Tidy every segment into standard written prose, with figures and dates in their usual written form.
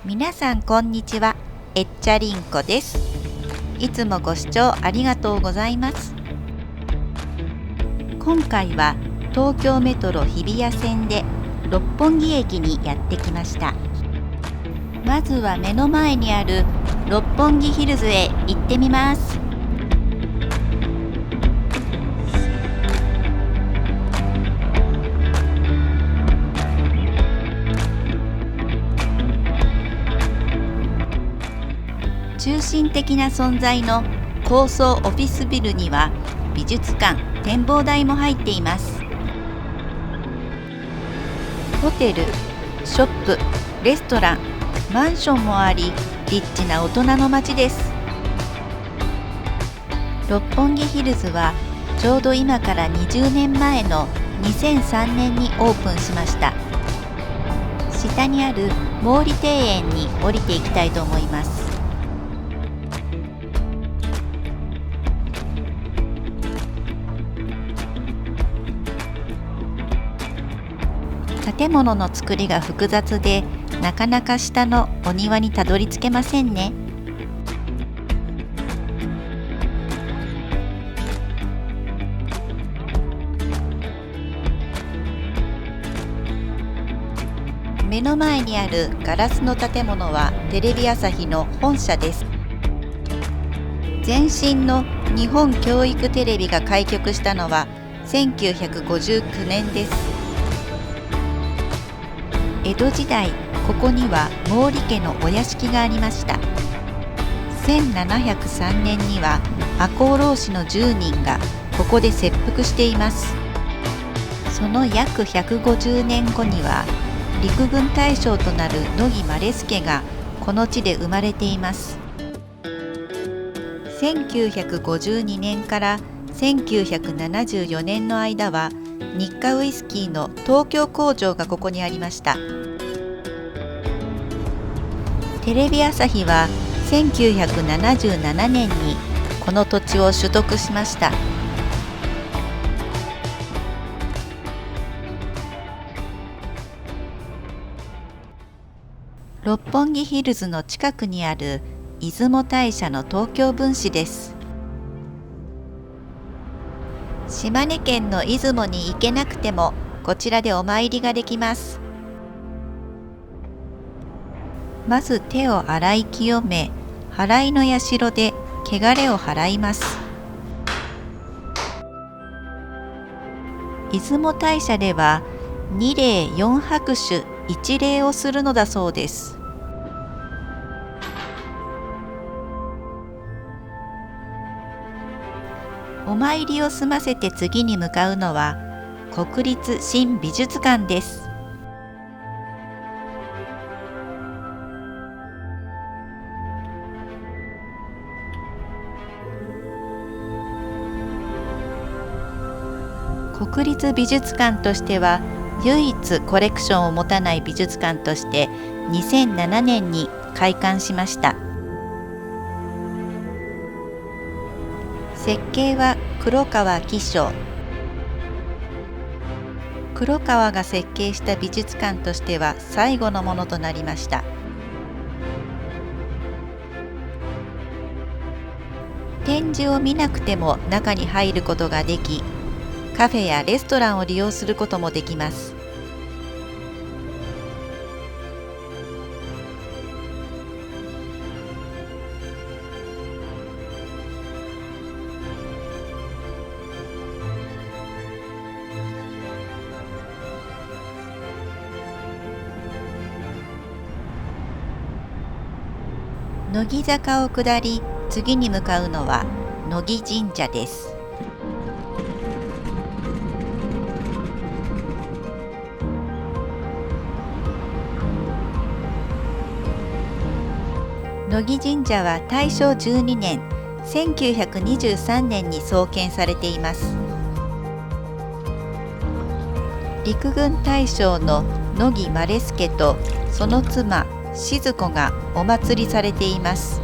皆さんこんにちは、えっちゃりんこです。いつもご視聴ありがとうございます。今回は東京メトロ日比谷線で六本木駅にやってきました。まずは目の前にある六本木ヒルズへ行ってみます。中心的な存在の高層オフィスビルには美術館、展望台も入っています。ホテル、ショップ、レストラン、マンションもあり、リッチな大人の街です。六本木ヒルズはちょうど今から20年前の2003年にオープンしました。下にある毛利庭園に降りていきたいと思います。建物の作りが複雑で、なかなか下のお庭にたどり着けませんね。目の前にあるガラスの建物はテレビ朝日の本社です。前身の日本教育テレビが開局したのは1959年です。江戸時代、ここには毛利家のお屋敷がありました。1703年には赤穂浪士の10人がここで切腹しています。その約150年後には陸軍大将となる乃木希典がこの地で生まれています。1952年から1974年の間は日課ウイスキーの東京工場がここにありました。テレビ朝日は1977年にこの土地を取得しました。六本木ヒルズの近くにある出雲大社の東京分祠です。島根県の出雲に行けなくてもこちらでお参りができます。まず手を洗い清め、払いの社で汚れを払います。出雲大社では2礼4拍手1礼をするのだそうです。お参りを済ませて次に向かうのは国立新美術館です。国立美術館としては唯一コレクションを持たない美術館として2007年に開館しました。設計は黒川紀章。黒川が設計した美術館としては最後のものとなりました。展示を見なくても中に入ることができ、カフェやレストランを利用することもできます。乃木坂を下り、次に向かうのは乃木神社です。乃木神社は大正12年、1923年に創建されています。陸軍大将の乃木希典とその妻静子がお祭りされています。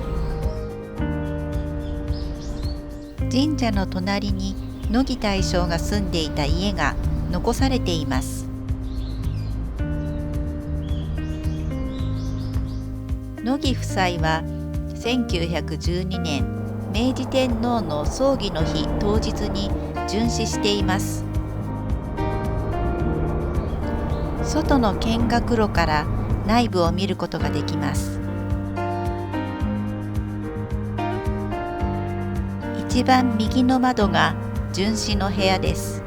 神社の隣に乃木大将が住んでいた家が残されています。乃木夫妻は1912年明治天皇の葬儀の日当日に殉死しています。外の見学路から内部を見ることができます。一番右の窓が殉死の部屋です。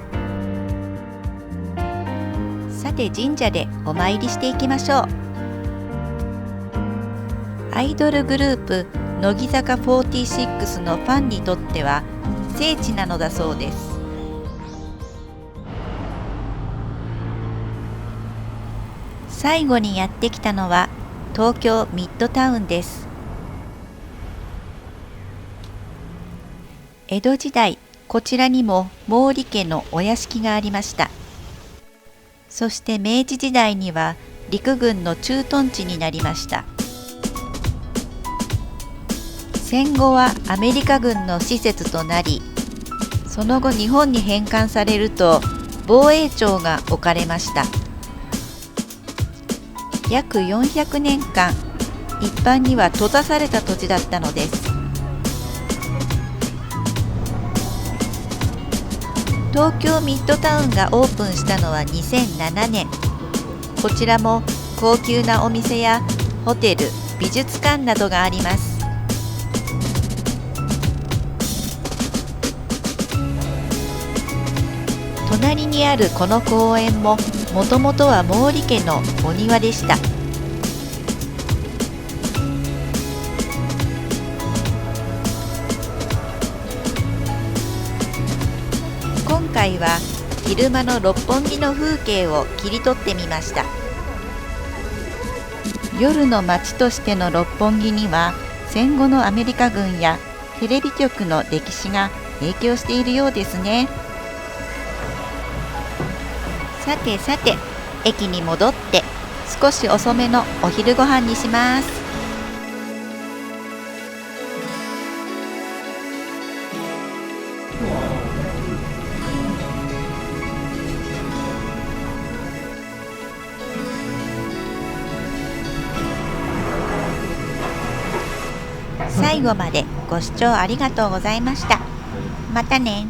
さて神社でお参りしていきましょう。アイドルグループ乃木坂46のファンにとっては聖地なのだそうです。最後にやってきたのは東京ミッドタウンです。江戸時代、こちらにも毛利家のお屋敷がありました。そして明治時代には陸軍の駐屯地になりました。戦後はアメリカ軍の施設となり、その後日本に返還されると防衛庁が置かれました。約400年間、一般には閉ざされた土地だったのです。東京ミッドタウンがオープンしたのは2007年。こちらも高級なお店やホテル、美術館などがあります。隣にあるこの公園ももともとは毛利家のお庭でした。今回は昼間の六本木の風景を切り取ってみました。夜の街としての六本木には戦後のアメリカ軍やテレビ局の歴史が影響しているようですね。さてさて、駅に戻って少し遅めのお昼ご飯にします。最後までご視聴ありがとうございました。またね。